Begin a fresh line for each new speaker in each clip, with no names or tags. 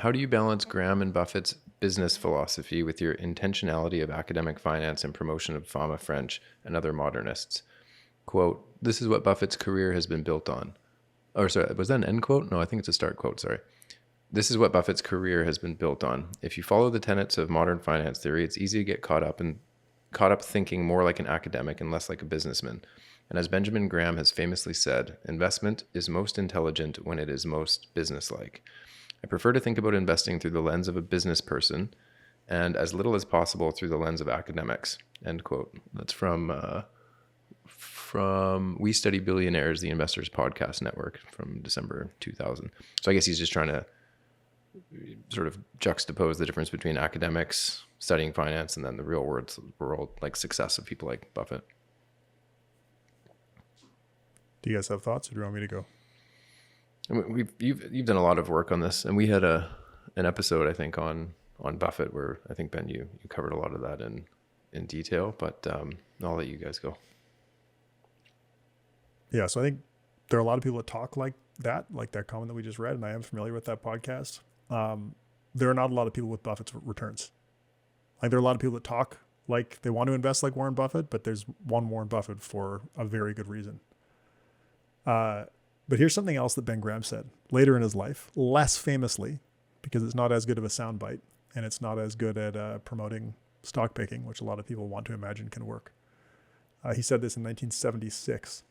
How do you balance Graham and Buffett's business philosophy with your intentionality of academic finance and promotion of Fama French and other modernists? Quote, this is what Buffett's career has been built on. Or sorry, was that an end quote? No, I think it's a start quote, sorry. This is what Buffett's career has been built on. If you follow the tenets of modern finance theory, it's easy to get caught up thinking more like an academic and less like a businessman. And as Benjamin Graham has famously said, investment is most intelligent when it is most businesslike. I prefer to think about investing through the lens of a business person and as little as possible through the lens of academics. End quote. That's from We Study Billionaires, the Investors Podcast Network from December 2000. So I guess he's just trying to sort of juxtapose the difference between academics studying finance and then the real world like success of people like Buffett.
Do you guys have thoughts, or do you want me to go?
I mean, you've done a lot of work on this, and we had an episode I think on Buffett where I think Ben you covered a lot of that in detail, but I'll let you guys go.
Yeah, so I think there are a lot of people that talk like that comment that we just read, and I am familiar with that podcast. There are not a lot of people with Buffett's returns. Like there are a lot of people that talk like they want to invest like Warren Buffett, but there's one Warren Buffett for a very good reason. But here's something else that Ben Graham said later in his life, less famously, because it's not as good of a soundbite and it's not as good at promoting stock picking, which a lot of people want to imagine can work. He said this in 1976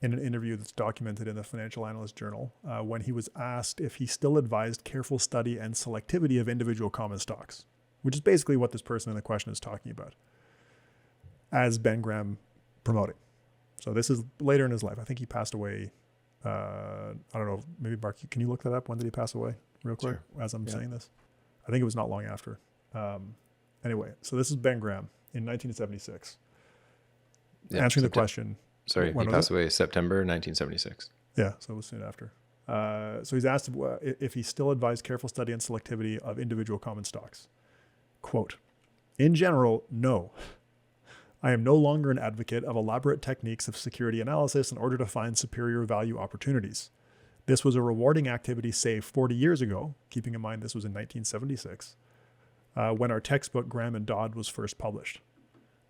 in an interview that's documented in the Financial Analyst Journal when he was asked if he still advised careful study and selectivity of individual common stocks, which is basically what this person in the question is talking about, as Ben Graham promoting. So this is later in his life. I think he passed away. I don't know. Maybe Mark, can you look that up? When did he pass away? Real quick, sure. As I'm saying this, I think it was not long after. Anyway, so this is Ben Graham in 1976 answering the question.
Sorry, he passed away September 1976.
Yeah, so it was soon after. So he's asked if he still advised careful study and selectivity of individual common stocks. Quote, in general, no. I am no longer an advocate of elaborate techniques of security analysis in order to find superior value opportunities. This was a rewarding activity, say, 40 years ago, keeping in mind this was in 1976, when our textbook Graham and Dodd was first published.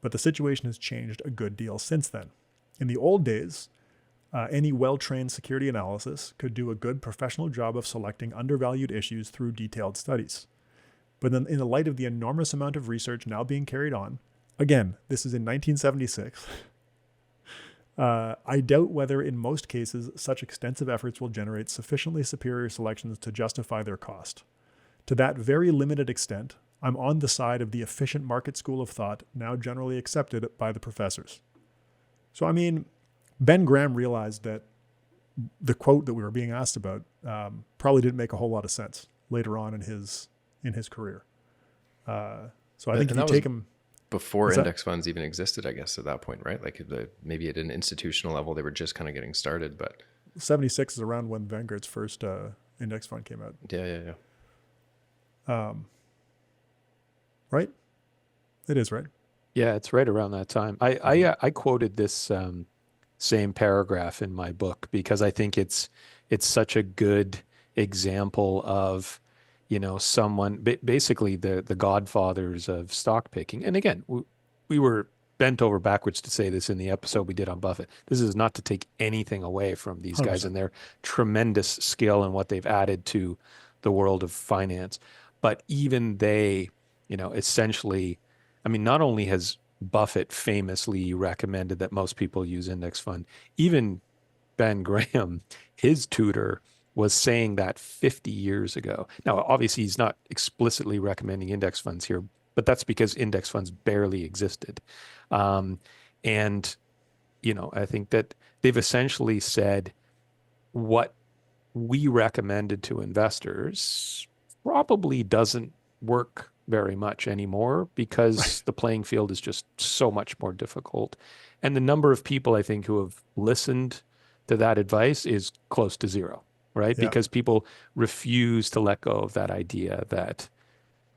But the situation has changed a good deal since then. In the old days, any well-trained security analysis could do a good professional job of selecting undervalued issues through detailed studies. But then in the light of the enormous amount of research now being carried on, again, this is in 1976, I doubt whether in most cases such extensive efforts will generate sufficiently superior selections to justify their cost. To that very limited extent, I'm on the side of the efficient market school of thought now generally accepted by the professors. So, I mean, Ben Graham realized that the quote that we were being asked about probably didn't make a whole lot of sense later on in his career. So I think if you take him
before index funds even existed, I guess at that point, right? Like maybe at an institutional level, they were just kind of getting started. But
76 is around when Vanguard's first index fund came out.
Yeah.
Right? It is, right?
Yeah, it's right around that time. I quoted this same paragraph in my book because I think it's such a good example of, someone basically the godfathers of stock picking. And again, we were bent over backwards to say this in the episode we did on Buffett. This is not to take anything away from these 100%. Guys and their tremendous skill and what they've added to the world of finance. But even they, essentially, I mean, not only has Buffett famously recommended that most people use index fund, even Ben Graham, his tutor, was saying that 50 years ago. Now, obviously, he's not explicitly recommending index funds here, but that's because index funds barely existed. And, I think that they've essentially said what we recommended to investors probably doesn't work very much anymore because the playing field is just so much more difficult. And the number of people I think who have listened to that advice is close to zero, right? Yeah. Because people refuse to let go of that idea that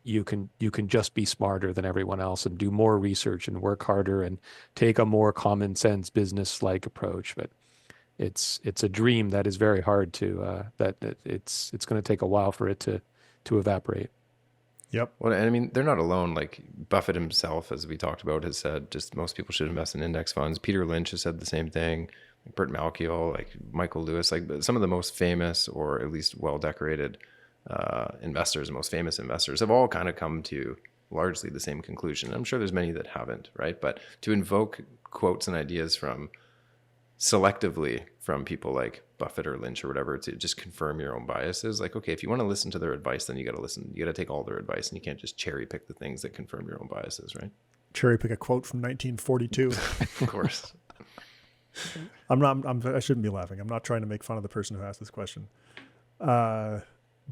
you can just be smarter than everyone else and do more research and work harder and take a more common sense business-like approach. But it's a dream that is very hard to, that it's going to take a while for it to to evaporate.
Yep.
Well, and I mean, they're not alone. Like Buffett himself, as we talked about, has said just most people should invest in index funds. Peter Lynch has said the same thing. Bert Malkiel, like Michael Lewis, like some of the most famous or at least well-decorated investors, most famous investors have all kind of come to largely the same conclusion. I'm sure there's many that haven't, right? But to invoke quotes and ideas from selectively from people like Buffett or Lynch or whatever to just confirm your own biases. Like, okay, if you want to listen to their advice, then you got to take all their advice, and you can't just cherry pick the things that confirm your own biases, right?
Cherry pick a quote from 1942.
Of course.
I shouldn't be laughing. I'm not trying to make fun of the person who asked this question. But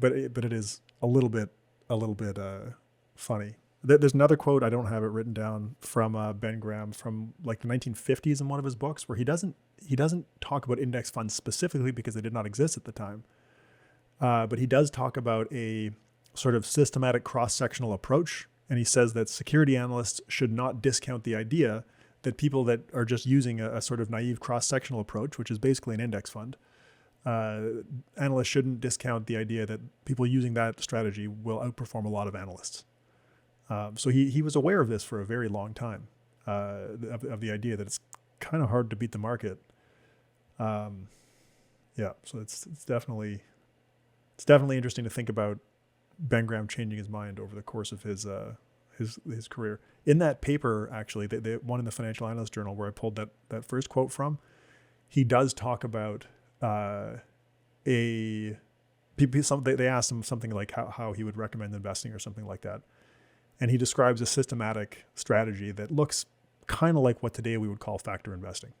it is a little bit funny. There's another quote, I don't have it written down, from Ben Graham from like the 1950s in one of his books, where he doesn't talk about index funds specifically because they did not exist at the time. But he does talk about a sort of systematic cross-sectional approach. And he says that security analysts should not discount the idea that people that are just using a sort of naive cross-sectional approach, which is basically an index fund, analysts shouldn't discount the idea that people using that strategy will outperform a lot of analysts. So he was aware of this for a very long time, of the idea that it's kind of hard to beat the market. Yeah, so it's definitely interesting to think about Ben Graham changing his mind over the course of his career. In that paper, actually, the one in the Financial Analyst Journal where I pulled that first quote from, he does talk about they asked him something like how he would recommend investing or something like that. And he describes a systematic strategy that looks kind of like what today we would call factor investing.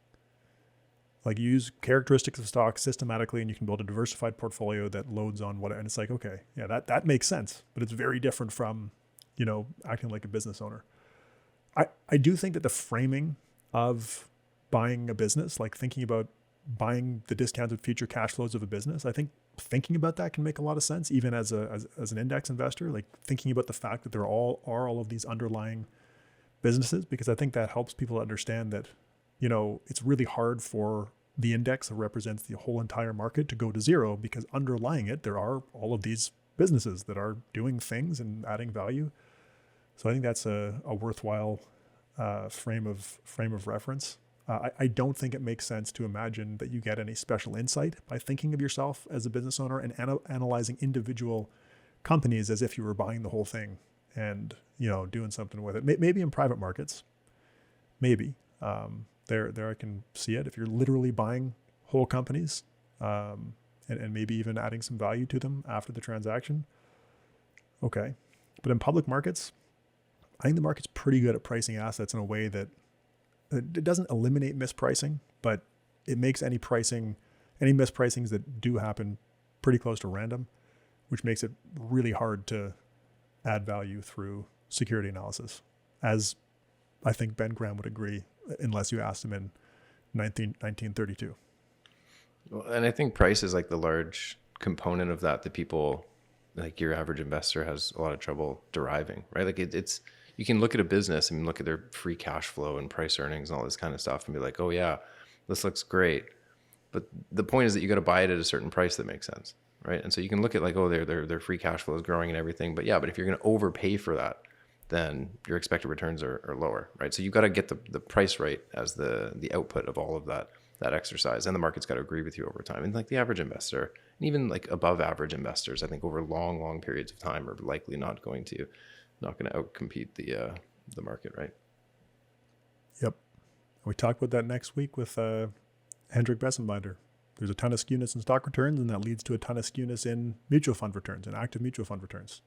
Like you use characteristics of stocks systematically and you can build a diversified portfolio that loads on what, and it's like, okay, yeah, that makes sense, but it's very different from, acting like a business owner. I do think that the framing of buying a business, like thinking about buying the discounted future cash flows of a business, I think thinking about that can make a lot of sense, even as an index investor, like thinking about the fact that there are all of these underlying businesses, because I think that helps people understand that, it's really hard for the index that represents the whole entire market to go to zero, because underlying it, there are all of these businesses that are doing things and adding value. So I think that's a worthwhile frame of reference. I don't think it makes sense to imagine that you get any special insight by thinking of yourself as a business owner and analyzing individual companies as if you were buying the whole thing and, doing something with it. Maybe in private markets, maybe. There I can see it. If you're literally buying whole companies and maybe even adding some value to them after the transaction, okay. But in public markets, I think the market's pretty good at pricing assets in a way that it doesn't eliminate mispricing, but it makes any mispricings that do happen pretty close to random, which makes it really hard to add value through security analysis, as I think Ben Graham would agree, unless you asked him in 1932.
Well, and I think price is like the large component of that people, like your average investor, has a lot of trouble deriving, right? Like it's you can look at a business and look at their free cash flow and price earnings and all this kind of stuff and be like, oh yeah, this looks great. But the point is that you got to buy it at a certain price that makes sense, right? And so you can look at like, oh, their free cash flow is growing and everything. But if you're going to overpay for that, then your expected returns are lower, right? So you've got to get the price right as the output of all of that exercise. And the market's got to agree with you over time. And like the average investor, and even like above average investors, I think over long periods of time are likely not going to outcompete the market, right?
Yep. We talk about that next week with Hendrik Bessenbinder. There's a ton of skewness in stock returns, and that leads to a ton of skewness in mutual fund returns and active mutual fund returns.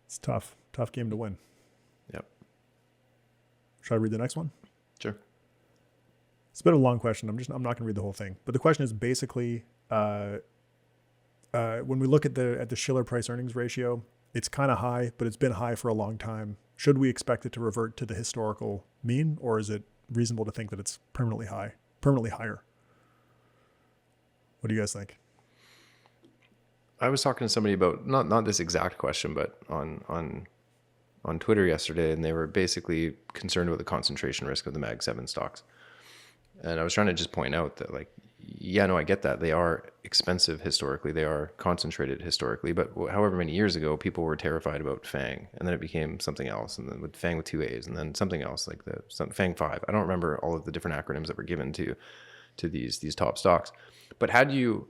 It's tough game to win.
Yep.
Should I read the next one?
Sure.
It's a bit of a long question. I'm not going to read the whole thing, but the question is basically, when we look at the Shiller price earnings ratio, it's kind of high, but it's been high for a long time. Should we expect it to revert to the historical mean, or is it reasonable to think that it's permanently higher? What do you guys think?
I was talking to somebody about not this exact question, but on Twitter yesterday, and they were basically concerned with the concentration risk of the Mag 7 stocks. And I was trying to just point out that, like, yeah, no, I get that. They are expensive historically. They are concentrated historically. But however many years ago, people were terrified about FANG, and then it became something else, and then with FANG with two A's, and then something else like FANG 5. I don't remember all of the different acronyms that were given to these top stocks. But had you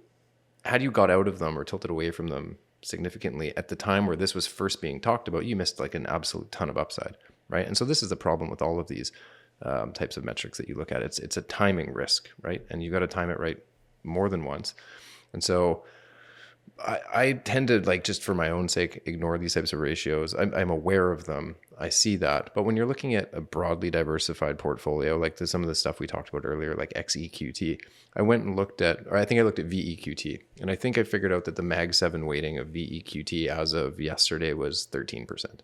got out of them or tilted away from them significantly at the time where this was first being talked about, you missed like an absolute ton of upside, right? And so this is the problem with all of these types of metrics that you look at. It's a timing risk, right? And you got to time it right more than once. And so I tend to, like, just for my own sake, ignore these types of ratios. I'm aware of them. I see that. But when you're looking at a broadly diversified portfolio, like some of the stuff we talked about earlier, like XEQT, I went and looked at, or I think I looked at VEQT, and I think I figured out that the Mag 7 weighting of VEQT as of yesterday was 13%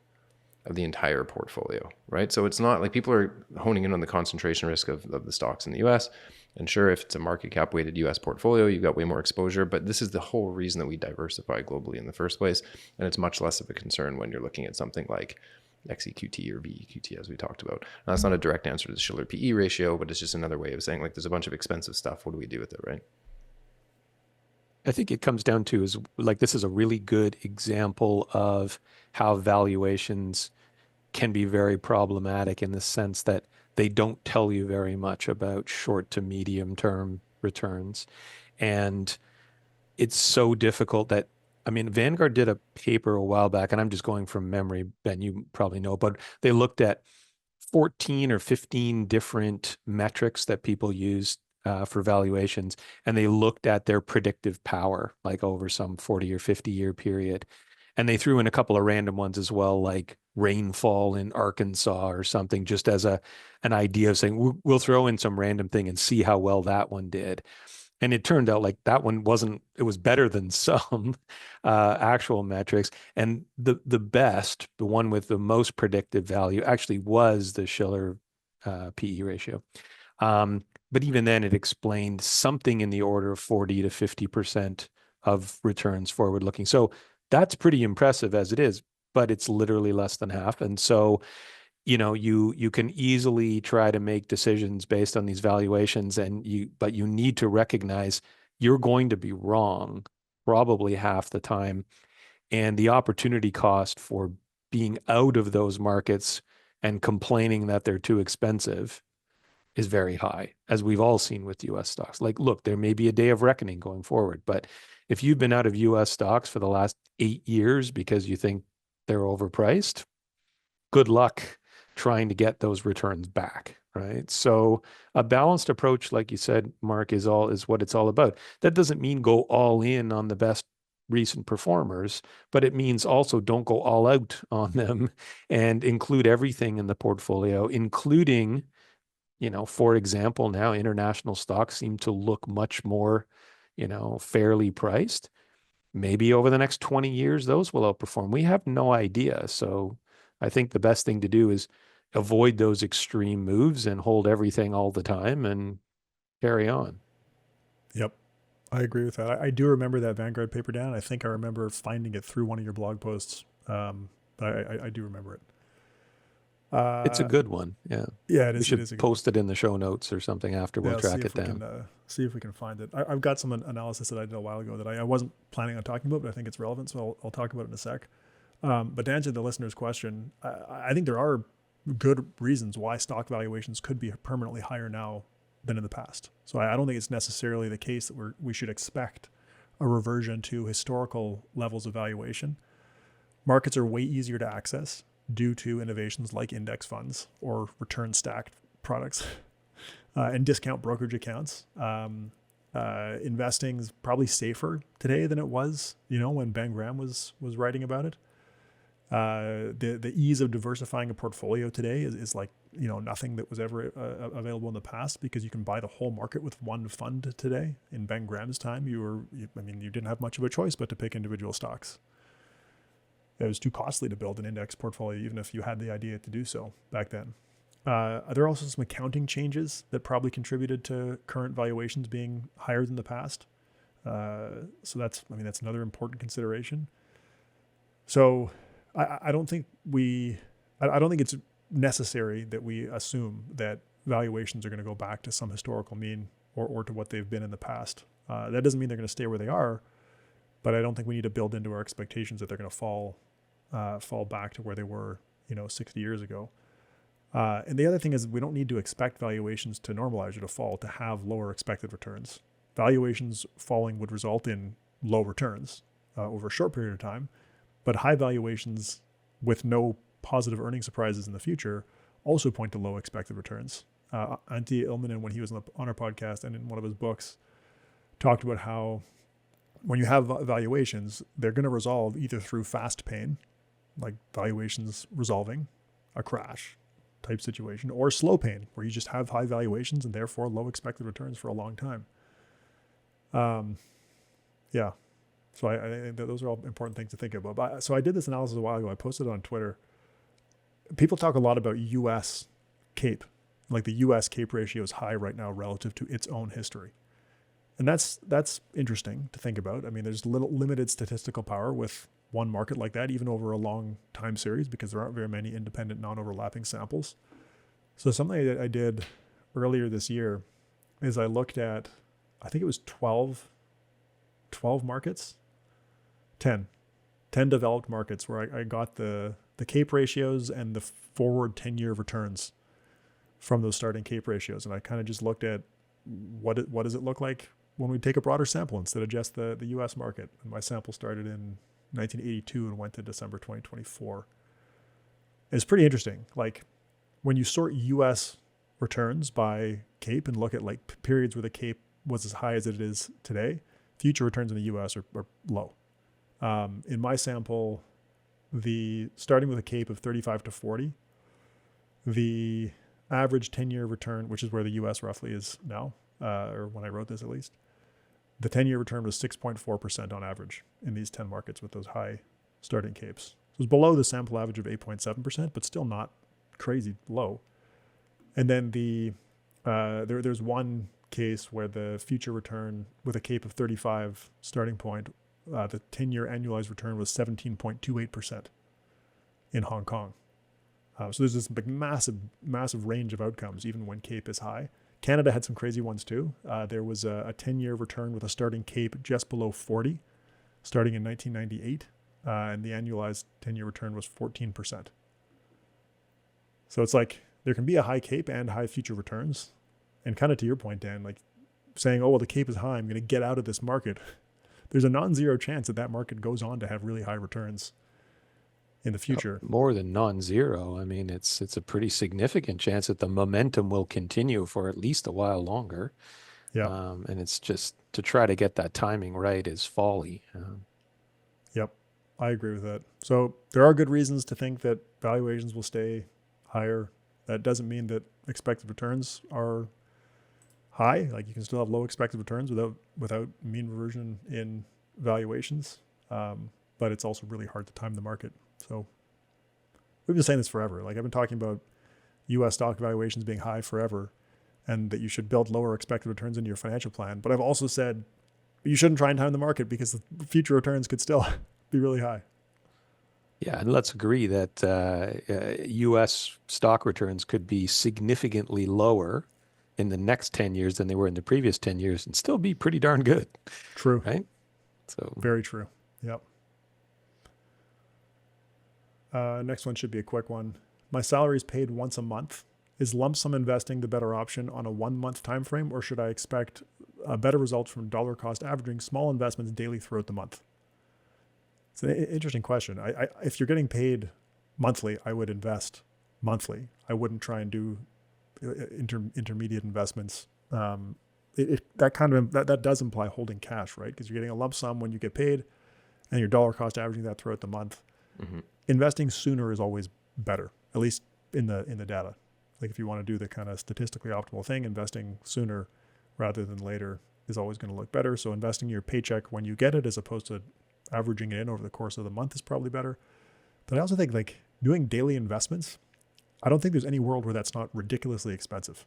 of the entire portfolio, right? So it's not like people are honing in on the concentration risk of the stocks in the US. And sure, if it's a market cap weighted US portfolio, you've got way more exposure, but this is the whole reason that we diversify globally in the first place. And it's much less of a concern when you're looking at something like XEQT or VEQT, as we talked about. Now, that's not a direct answer to the Shiller PE ratio, but it's just another way of saying, like, there's a bunch of expensive stuff. What do we do with it, right?
I think it comes down to is like this is a really good example of how valuations can be very problematic in the sense that they don't tell you very much about short to medium term returns. And it's so difficult that, I mean, Vanguard did a paper a while back, and I'm just going from memory, Ben, you probably know, but they looked at 14 or 15 different metrics that people use for valuations, and they looked at their predictive power, like over some 40 or 50-year period. And they threw in a couple of random ones as well, like rainfall in Arkansas or something, just as an idea of saying, we'll throw in some random thing and see how well that one did. And it turned out like that one it was better than some actual metrics. And the best, the one with the most predictive value actually was the Shiller PE ratio. But even then it explained something in the order of 40 to 50% of returns forward looking. So that's pretty impressive as it is, but it's literally less than half. And so, you can easily try to make decisions based on these valuations, but you need to recognize you're going to be wrong probably half the time. And the opportunity cost for being out of those markets and complaining that they're too expensive is very high, as we've all seen with US stocks. Like, look, there may be a day of reckoning going forward, but if you've been out of US stocks for the last 8 years because you think they're overpriced, good luck trying to get those returns back, right? So a balanced approach, like you said, Mark, is what it's all about. That doesn't mean go all in on the best recent performers, but it means also don't go all out on them and include everything in the portfolio, including, for example, now international stocks seem to look much more, fairly priced. Maybe over the next 20 years, those will outperform. We have no idea. So I think the best thing to do is avoid those extreme moves and hold everything all the time and carry on.
Yep. I agree with that. I do remember that Vanguard paper, Dan. I think I remember finding it through one of your blog posts. I do remember it.
It's a good one. Yeah.
Yeah, it
We
is. It is
should post it in the show notes or something after. We'll track it down.
See if we can find it. I've got some analysis that I did a while ago that I wasn't planning on talking about, but I think it's relevant, so I'll talk about it in a sec. But to answer the listener's question, I think there are good reasons why stock valuations could be permanently higher now than in the past. So I don't think it's necessarily the case that we should expect a reversion to historical levels of valuation. Markets are way easier to access due to innovations like index funds or return stacked products and discount brokerage accounts. Investing is probably safer today than it was, when Ben Graham was writing about it. The ease of diversifying a portfolio today is like, nothing that was ever available in the past, because you can buy the whole market with one fund today. In Ben Graham's time, you didn't have much of a choice but to pick individual stocks. It was too costly to build an index portfolio, even if you had the idea to do so back then. There are also some accounting changes that probably contributed to current valuations being higher than the past. So that's another important consideration. So I don't think it's necessary that we assume that valuations are going to go back to some historical mean or to what they've been in the past. That doesn't mean they're going to stay where they are, but I don't think we need to build into our expectations that they're going to fall back to where they were, 60 years ago. And the other thing is we don't need to expect valuations to normalize or to fall to have lower expected returns. Valuations falling would result in low returns over a short period of time, but high valuations with no positive earning surprises in the future also point to low expected returns. Antti Ilmanen, when he was on our podcast and in one of his books, talked about how when you have valuations, they're going to resolve either through fast pain, like valuations resolving a crash type situation, or slow pain, where you just have high valuations and therefore low expected returns for a long time. Yeah. So I think that those are all important things to think about. So I did this analysis a while ago. I posted it on Twitter. People talk a lot about U.S. CAPE. Like the U.S. CAPE ratio is high right now relative to its own history. And that's interesting to think about. I mean, there's limited statistical power with one market like that, even over a long time series, because there aren't very many independent, non-overlapping samples. So something that I did earlier this year is I looked at, I think it was 12 markets, 10 developed markets where I got the CAPE ratios and the forward 10-year returns from those starting CAPE ratios. And I kind of just looked at what does it look like when we take a broader sample instead of just the US market. And my sample started in 1982 and went to December 2024. It's pretty interesting. Like when you sort US returns by CAPE and look at like periods where the CAPE was as high as it is today, future returns in the US are low. In my sample, starting with a CAPE of 35 to 40, the average 10-year return, which is where the US roughly is now, or when I wrote this at least, the 10-year return was 6.4% on average in these 10 markets with those high starting CAPEs. It was below the sample average of 8.7%, but still not crazy low. And then there's one case where the future return with a CAPE of 35 starting point, the 10-year annualized return was 17.28% in Hong Kong. So there's this massive range of outcomes, even when CAPE is high. Canada had some crazy ones too. There was a 10-year return with a starting CAPE just below 40, starting in 1998, and the annualized 10-year return was 14%. So it's like there can be a high CAPE and high future returns. And kind of to your point, Dan, like saying, oh, well, the CAPE is high, I'm going to get out of this market. There's a non-zero chance that market goes on to have really high returns in the future.
More than non-zero. I mean, it's a pretty significant chance that the momentum will continue for at least a while longer.
Yeah.
And it's just to try to get that timing right is folly.
Yep. I agree with that. So there are good reasons to think that valuations will stay higher. That doesn't mean that expected returns are high. Like you can still have low expected returns without mean reversion in valuations. But it's also really hard to time the market. So we've been saying this forever. Like I've been talking about US stock valuations being high forever and that you should build lower expected returns into your financial plan. But I've also said you shouldn't try and time the market because the future returns could still be really high.
Yeah, and let's agree that U.S. stock returns could be significantly lower in the next 10 years than they were in the previous 10 years and still be pretty darn good.
True.
Right? So
very true. Yep. Next one should be a quick one. My salary is paid once a month. Is lump sum investing the better option on a 1 month time frame, or should I expect a better result from dollar cost averaging small investments daily throughout the month? It's an interesting question. If you're getting paid monthly, I would invest monthly. I wouldn't try and do intermediate investments. That does imply holding cash, right? Because you're getting a lump sum when you get paid, and your dollar cost averaging that throughout the month. Mm-hmm. Investing sooner is always better, at least in the data. Like if you want to do the kind of statistically optimal thing, investing sooner rather than later is always going to look better. So investing your paycheck when you get it as opposed to averaging it in over the course of the month is probably better. But I also think like doing daily investments, I don't think there's any world where that's not ridiculously expensive.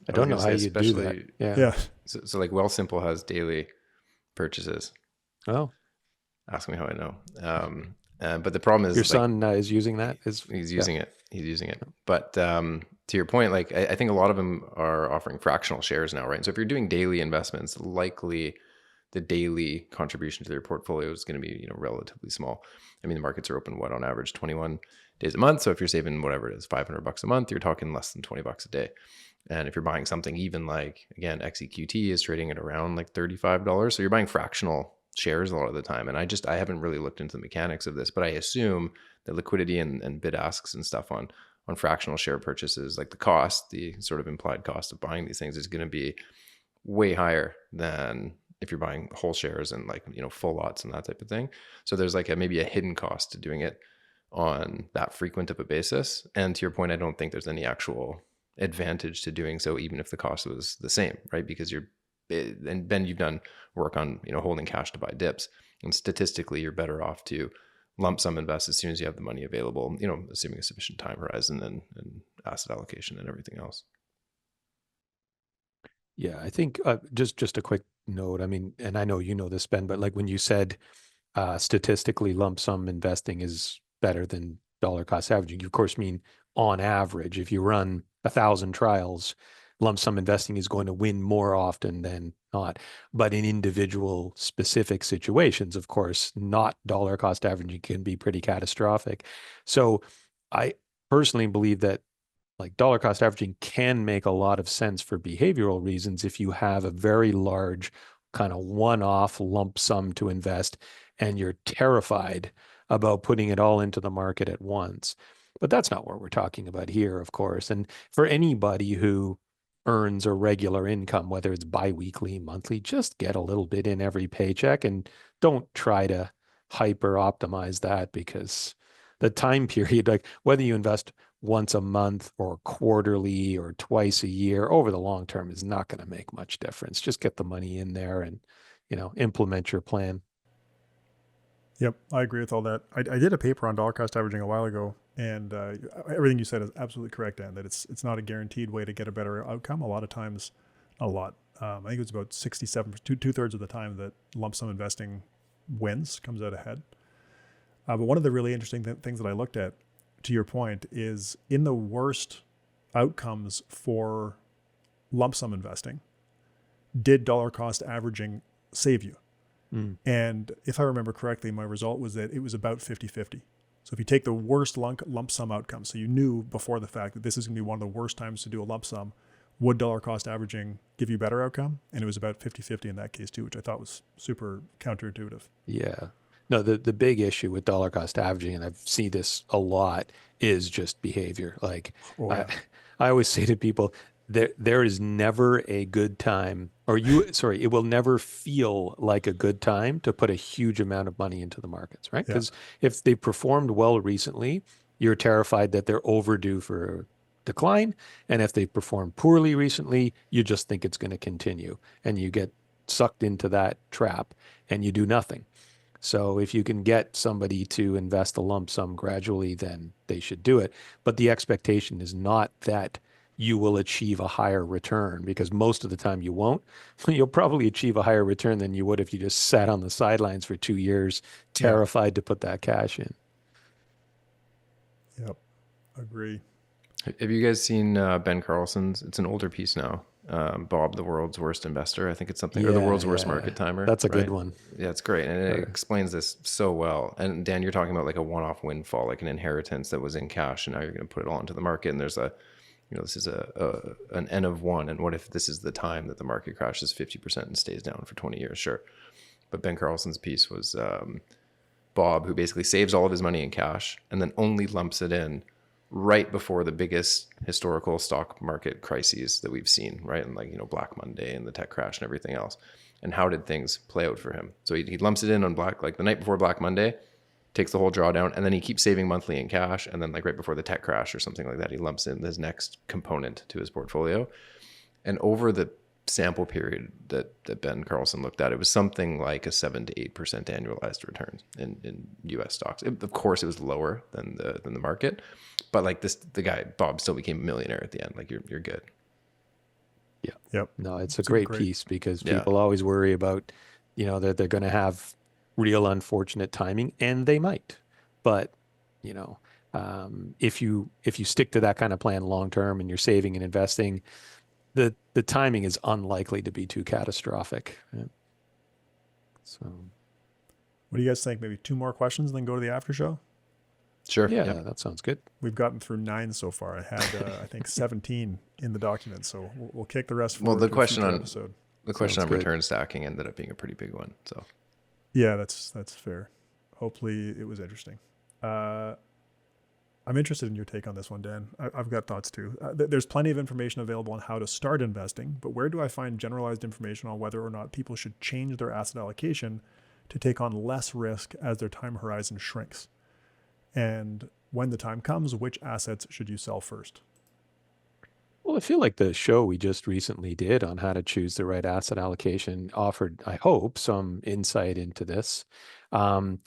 I don't know how you do that.
Yeah.
So like Wealthsimple has daily purchases.
Oh.
Ask me how I know. But the problem is
your son is using that.
He's using it. But to your point, like I think a lot of them are offering fractional shares now, right? So if you're doing daily investments, likely the daily contribution to their portfolio is going to be, relatively small. I mean, the markets are open, on average 21 days a month. So if you're saving whatever it is, $500 a month, you're talking less than $20 a day. And if you're buying something even like, again, XEQT is trading at around like $35. So you're buying fractional shares a lot of the time. And I haven't really looked into the mechanics of this, but I assume the liquidity and bid asks and stuff on fractional share purchases, like the sort of implied cost of buying these things is going to be way higher than if you're buying whole shares and like, full lots and that type of thing. So there's like maybe a hidden cost to doing it on that frequent of a basis. And to your point, I don't think there's any actual advantage to doing so, even if the cost was the same, right? Because and Ben, you've done work on, holding cash to buy dips, and statistically you're better off to lump sum invest as soon as you have the money available, assuming a sufficient time horizon and asset allocation and everything else.
Yeah, I think just a quick note. I mean, and I know you know this, Ben, but like when you said statistically lump sum investing is better than dollar cost averaging, you of course mean on average. If you run 1,000 trials, lump sum investing is going to win more often than not. But in individual specific situations, of course, not dollar cost averaging can be pretty catastrophic. So I personally believe that like dollar cost averaging can make a lot of sense for behavioral reasons if you have a very large kind of one-off lump sum to invest and you're terrified about putting it all into the market at once. But that's not what we're talking about here, of course. And for anybody who earns a regular income, whether it's biweekly, monthly, just get a little bit in every paycheck and don't try to hyper optimize that, because the time period, like whether you invest once a month or quarterly or twice a year over the long term, is not going to make much difference. Just get the money in there and, implement your plan.
Yep, I agree with all that. I did a paper on dollar cost averaging a while ago, and everything you said is absolutely correct, Dan, that it's not a guaranteed way to get a better outcome. A lot of times, not a lot. I think it was about 67, two-thirds of the time that lump sum investing wins, comes out ahead. But one of the really interesting things that I looked at, to your point, is in the worst outcomes for lump sum investing, did dollar cost averaging save you? And if I remember correctly, my result was that it was about 50-50. So if you take the worst lump sum outcome, so you knew before the fact that this is going to be one of the worst times to do a lump sum, would dollar cost averaging give you better outcome? And it was about 50-50 in that case too, which I thought was super counterintuitive.
Yeah. No, the big issue with dollar cost averaging, and I've seen this a lot, is just behavior. Like I always say to people, there is never a good time, it will never feel like a good time to put a huge amount of money into the markets, right? Because if they performed well recently, you're terrified that they're overdue for decline. And if they performed poorly recently, you just think it's going to continue. And you get sucked into that trap and you do nothing. So if you can get somebody to invest a lump sum gradually, then they should do it. But the expectation is not that you will achieve a higher return, because most of the time you won't. You'll probably achieve a higher return than you would if you just sat on the sidelines for 2 years, terrified to put that cash in.
Yep, agree.
Have you guys seen Ben Carlson's? It's an older piece now. Bob, the World's Worst Investor. I think it's something, or the World's Worst Market Timer.
That's a good one.
Yeah, it's great. And it explains this so well. And Dan, you're talking about like a one-off windfall, like an inheritance that was in cash, and now you're going to put it all into the market. And there's this is an N of one. And what if this is the time that the market crashes 50% and stays down for 20 years? Sure. But Ben Carlson's piece was Bob, who basically saves all of his money in cash and then only lumps it in right before the biggest historical stock market crises that we've seen, right? And Black Monday and the tech crash and everything else. And how did things play out for him? So he lumps it in on the night before Black Monday, takes the whole drawdown, and then he keeps saving monthly in cash. And then right before the tech crash or something like that, he lumps in his next component to his portfolio. And over the sample period that Ben Carlson looked at, it was something like a 7 to 8% annualized return in U.S. stocks. Of course, it was lower than the market, but the guy Bob still became a millionaire at the end. Like you're good.
Yeah.
Yep.
No, it's a great piece, because people always worry about, that they're going to have real unfortunate timing, and they might. But, If you stick to that kind of plan long term and you're saving and investing, the timing is unlikely to be too catastrophic. Right? So
What do you guys think? Maybe 2 more questions and then go to the after show?
Sure.
yeah,
Yep.
that sounds good.
We've gotten through 9 so far. I had, I think, 17 in the document. So we'll kick the rest
Well,
forward
the
to a
question
future
on
episode.
the question
Sounds
on
good.
return stacking ended up being a pretty big one. So
Yeah, that's fair. Hopefully it was interesting. I'm interested in your take on this one, Dan. I've got thoughts too. There's plenty of information available on how to start investing, but where do I find generalized information on whether or not people should change their asset allocation to take on less risk as their time horizon shrinks? And when the time comes, which assets should you sell first?
Well, I feel like the show we just recently did on how to choose the right asset allocation offered, I hope, some insight into this. Um,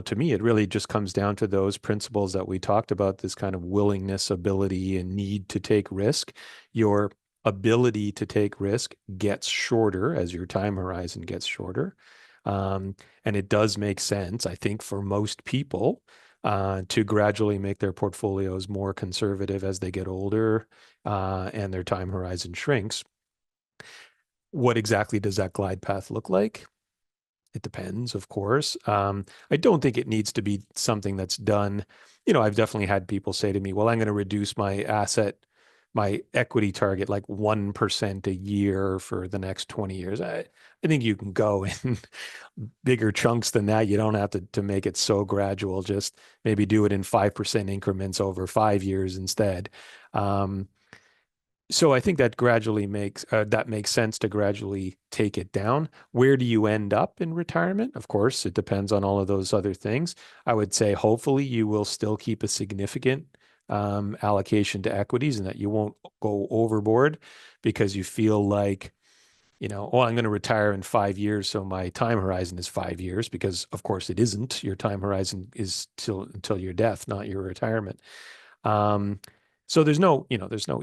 to me, it really just comes down to those principles that we talked about, this kind of willingness, ability, and need to take risk. Your ability to take risk gets shorter as your time horizon gets shorter. And it does make sense, I think, for most people to gradually make their portfolios more conservative as they get older and their time horizon shrinks. What exactly does that glide path look like? It depends, of course. I don't think it needs to be something that's done. I've definitely had people say to me, well, I'm going to reduce my equity target like 1% a year for the next 20 years. I think you can go in bigger chunks than that. You don't have to make it so gradual. Just maybe do it in 5% increments over 5 years instead. So I think that makes sense to gradually take it down. Where do you end up in retirement? Of course, it depends on all of those other things. I would say hopefully you will still keep a significant allocation to equities and that you won't go overboard because you feel like, oh, I'm going to retire in 5 years, so my time horizon is 5 years, because of course it isn't. Your time horizon is until your death, not your retirement. So there's no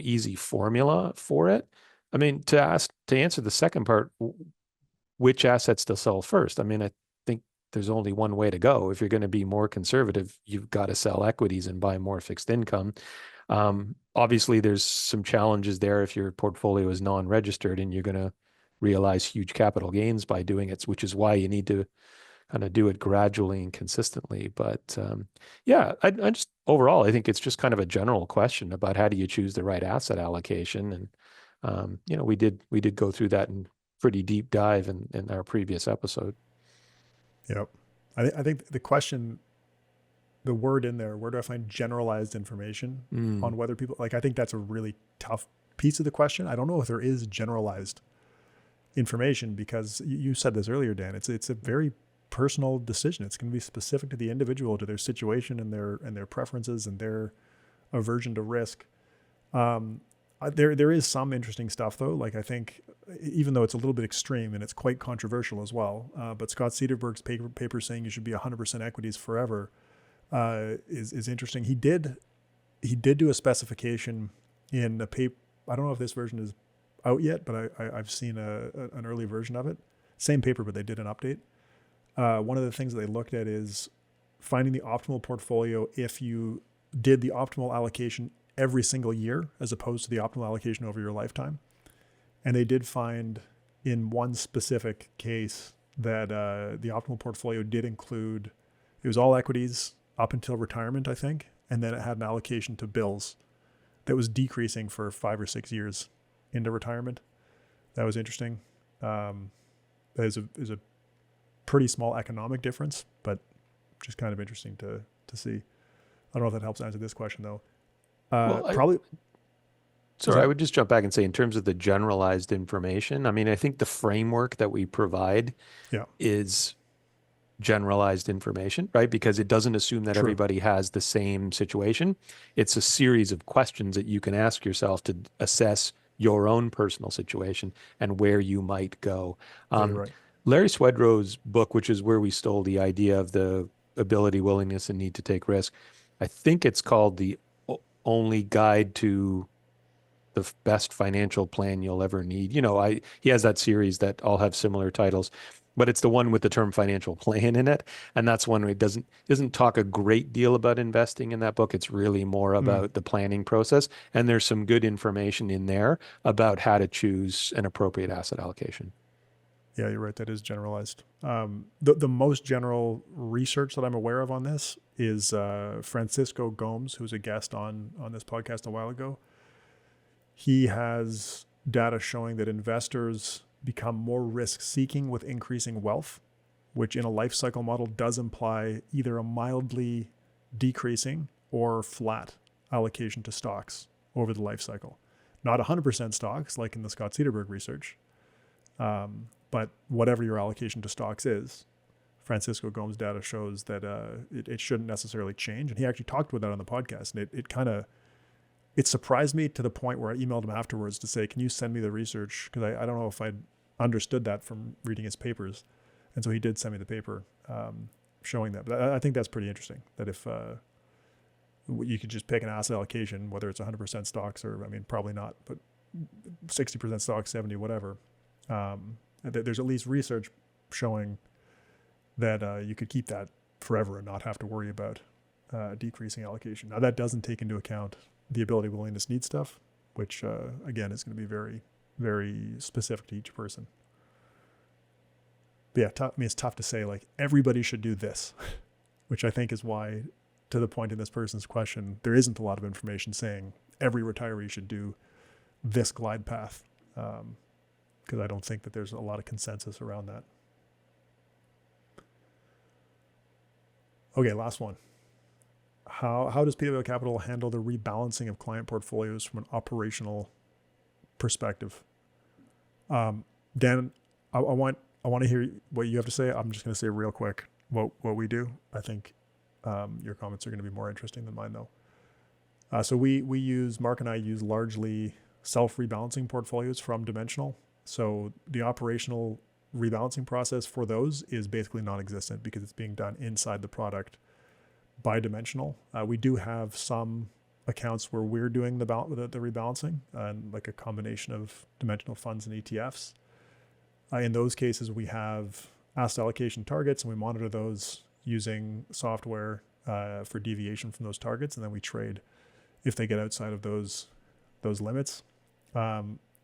easy formula for it. I mean, to answer the second part, which assets to sell first? I mean, I think there's only one way to go. If you're going to be more conservative, you've got to sell equities and buy more fixed income. Obviously, there's some challenges there if your portfolio is non-registered and you're going to realize huge capital gains by doing it, which is why you need to kind of do it gradually and consistently. But yeah, I just overall, I think it's just kind of a general question about how do you choose the right asset allocation. And we did go through that in pretty deep dive in our previous episode.
Yep. I think the question, the word in there, where do I find generalized information on whether people, like, I think that's a really tough piece of the question. I don't know if there is generalized information, because you said this earlier, Dan, it's a very personal decision. It's going to be specific to the individual, to their situation and their preferences and their aversion to risk. There is some interesting stuff though. Like, I think, even though it's a little bit extreme and it's quite controversial as well, but Scott Cederberg's paper saying you should be 100% equities forever is interesting. He did do a specification in a paper. I don't know if this version is out yet, but I've seen an early version of it. Same paper, but they did an update. One of the things that they looked at is finding the optimal portfolio if you did the optimal allocation every single year as opposed to the optimal allocation over your lifetime. And they did find in one specific case that the optimal portfolio did include, it was all equities up until retirement, I think, and then it had an allocation to bills that was decreasing for 5 or 6 years into retirement. That was interesting. That is a pretty small economic difference, but just kind of interesting to see. I don't know if that helps answer this question though. Probably.
Sorry, I would just jump back and say, in terms of the generalized information, I mean, I think the framework that we provide is generalized information, right? Because it doesn't assume that everybody has the same situation. It's a series of questions that you can ask yourself to assess your own personal situation and where you might go.
Right.
Larry Swedrow's book, which is where we stole the idea of the ability, willingness, and need to take risk, I think it's called The Only Guide to the Best Financial Plan You'll Ever Need. He has that series that all have similar titles. but it's the one with the term financial plan in it. And that's one where it doesn't talk a great deal about investing in that book. It's really more about the planning process. And there's some good information in there about how to choose an appropriate asset allocation.
Yeah, you're right. That is generalized. The most general research that I'm aware of on this is Francisco Gomes, who's a guest on this podcast a while ago. He has data showing that investors become more risk-seeking with increasing wealth, which in a life cycle model does imply either a mildly decreasing or flat allocation to stocks over the life cycle. Not 100% stocks, like in the Scott Cederberg research, but whatever your allocation to stocks is, Francisco Gomes' data shows that it shouldn't necessarily change. And he actually talked about that on the podcast. And it surprised me to the point where I emailed him afterwards to say, can you send me the research? Because I don't know if I'd understood that from reading his papers. And so he did send me the paper showing that. But I think that's pretty interesting, that if you could just pick an asset allocation, whether it's 100% stocks or, I mean, probably not, but 60% stocks, 70, whatever. There's at least research showing that you could keep that forever and not have to worry about decreasing allocation. Now, that doesn't take into account the ability, willingness, need stuff, which, again, is going to be very, very specific to each person. But yeah, I mean, it's tough to say, like, everybody should do this, which I think is why, to the point in this person's question, there isn't a lot of information saying every retiree should do this glide path, because I don't think that there's a lot of consensus around that. Okay, last one. How does PWL Capital handle the rebalancing of client portfolios from an operational perspective? Dan, I want to hear what you have to say. I'm just going to say real quick what we do. I think your comments are going to be more interesting than mine, though. So Mark and I use largely self-rebalancing portfolios from Dimensional. So the operational rebalancing process for those is basically non-existent because it's being done inside the product by Dimensional. We do have some accounts where we're doing the rebalancing, and like a combination of Dimensional funds and ETFs. In those cases, we have asset allocation targets, and we monitor those using software for deviation from those targets, and then we trade if they get outside of those limits.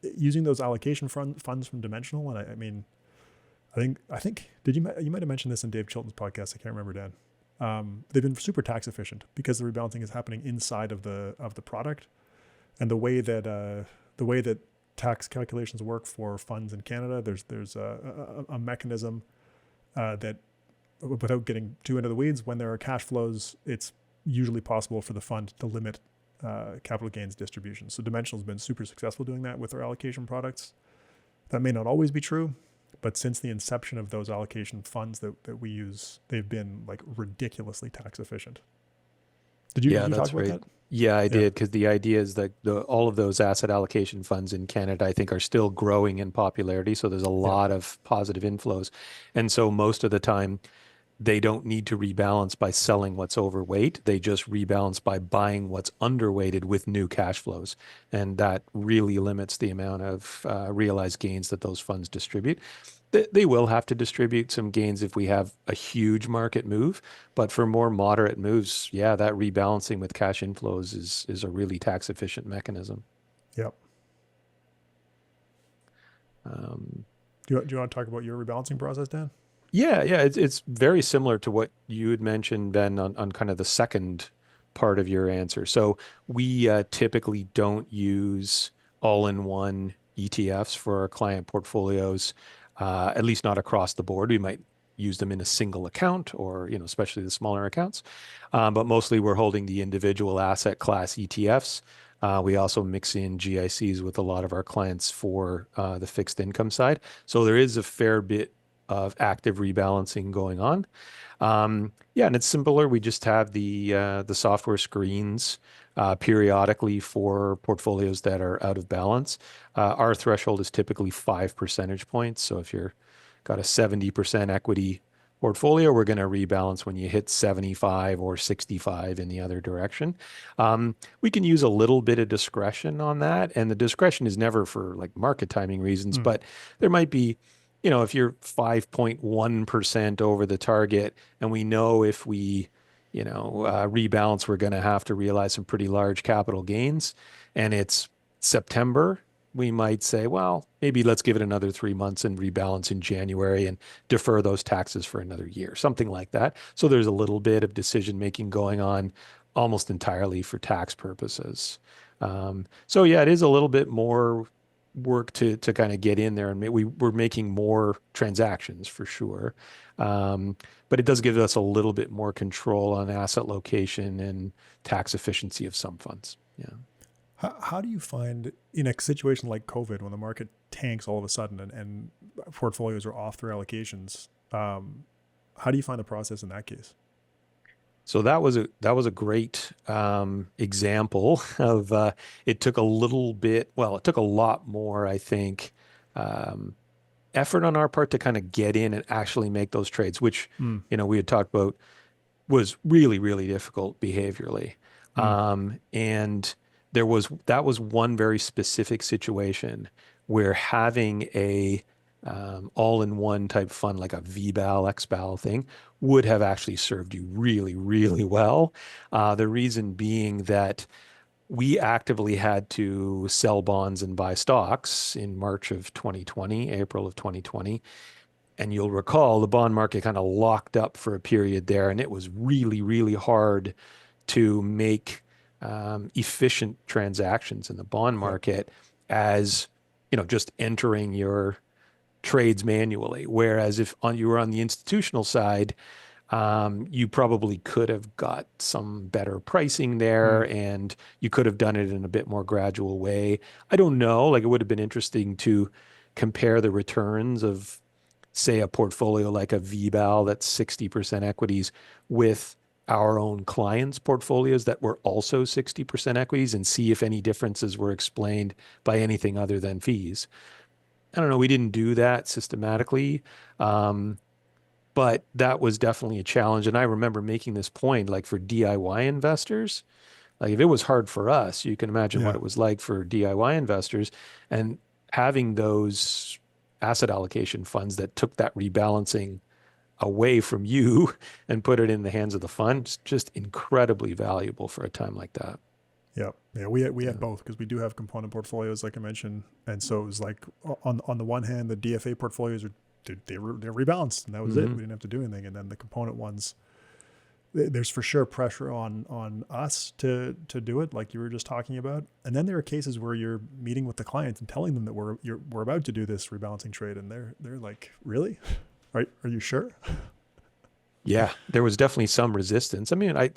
Using those allocation funds from Dimensional, and I mean, I think you might have mentioned this in Dave Chilton's podcast. I can't remember, Dan. They've been super tax efficient because the rebalancing is happening inside of the product, and the way that tax calculations work for funds in Canada, there's a mechanism that, without getting too into the weeds, when there are cash flows, it's usually possible for the fund to limit capital gains distribution. So Dimensional has been super successful doing that with their allocation products. That may not always be true, but since the inception of those allocation funds that we use, they've been like ridiculously tax efficient. Did you talk about that?
Yeah, I did, because the idea is that all of those asset allocation funds in Canada, I think, are still growing in popularity. So there's a lot of positive inflows. And so most of the time, they don't need to rebalance by selling what's overweight. They just rebalance by buying what's underweighted with new cash flows. And that really limits the amount of realized gains that those funds distribute. They will have to distribute some gains if we have a huge market move. But for more moderate moves, yeah, that rebalancing with cash inflows is a really tax efficient mechanism.
Yep. Do you want to talk about your rebalancing process, Dan?
Yeah, it's very similar to what you had mentioned, Ben, on kind of the second part of your answer. So we typically don't use all-in-one ETFs for our client portfolios, at least not across the board. We might use them in a single account, or especially the smaller accounts, but mostly we're holding the individual asset class ETFs. We also mix in GICs with a lot of our clients for the fixed income side. So there is a fair bit of active rebalancing going on. And it's simpler. We just have the software screens periodically for portfolios that are out of balance. Our threshold is typically 5 percentage points. So if you're got a 70% equity portfolio, we're going to rebalance when you hit 75 or 65 in the other direction. We can use a little bit of discretion on that. And the discretion is never for like market timing reasons, but there might be if you're 5.1% over the target, and we know if we, rebalance, we're going to have to realize some pretty large capital gains, and it's September, we might say, well, maybe let's give it another 3 months and rebalance in January and defer those taxes for another year, something like that. So there's a little bit of decision making going on almost entirely for tax purposes. So yeah, it is a little bit more work to kind of get in there, and we're making more transactions for sure. But it does give us a little bit more control on asset location and tax efficiency of some funds. Yeah.
How do you find in a situation like COVID when the market tanks all of a sudden and portfolios are off their allocations? How do you find the process in that case?
So that was a great example of it took a little bit, well, it took a lot more, I think, um, effort on our part to kind of get in and actually make those trades, which,
Mm,
we had talked about was really, really difficult behaviorally.
mm,
And that was one very specific situation where having a all-in-one type fund like a VBAL, XBAL thing would have actually served you really, really well. The reason being that we actively had to sell bonds and buy stocks in March of 2020, April of 2020. And you'll recall the bond market kind of locked up for a period there, and it was really, really hard to make efficient transactions in the bond
yep.
market as just entering your trades manually. Whereas if you were on the institutional side, you probably could have got some better pricing there,
Mm,
and you could have done it in a bit more gradual way. I don't know, like it would have been interesting to compare the returns of, say, a portfolio like a VBAL that's 60% equities with our own clients' portfolios that were also 60% equities, and see if any differences were explained by anything other than fees. I don't know. We didn't do that systematically. Um, but that was definitely a challenge. And I remember making this point, like for DIY investors, like if it was hard for us, you can imagine what
yeah.
it was like for DIY investors. And having those asset allocation funds that took that rebalancing away from you and put it in the hands of the fund, just incredibly valuable for a time like that.
Yeah, yeah, we had
Yeah.
both because we do have component portfolios, like I mentioned, and so it was like on the one hand, the DFA portfolios are they're rebalanced, and that was it.
Hmm.
We didn't have to do anything, and then the component ones, there's for sure pressure on us to do it, like you were just talking about, and then there are cases where you're meeting with the clients and telling them that we're about to do this rebalancing trade, and they're like, really, are you sure?
Yeah, there was definitely some resistance. I mean, I'm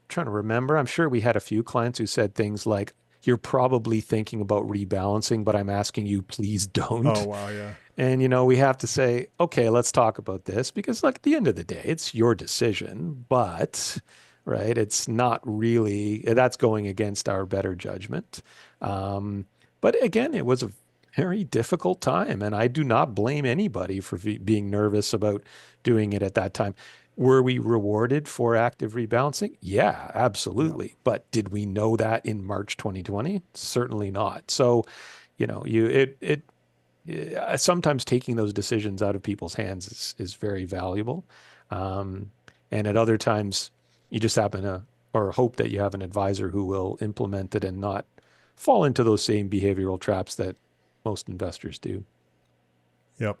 trying to remember. I'm sure we had a few clients who said things like, "You're probably thinking about rebalancing, but I'm asking you, please
Oh
don't."
wow, yeah,
And we have to say, "Okay, let's talk about this," because like at the end of the day, it's your decision, but right, it's not really that's going against our better judgment. Um, but again, it was a very difficult time, and I do not blame anybody for being nervous about doing it at that time. Were we rewarded for active rebalancing? Yeah,
yeah,
absolutely. But did we know that in March 2020? Certainly not. So, you it yeah, sometimes taking those decisions out of people's hands is very valuable. Um, and at other times, you just happen to, or hope that you have an advisor who will implement it and not fall into those same behavioral traps that most investors do.
yep.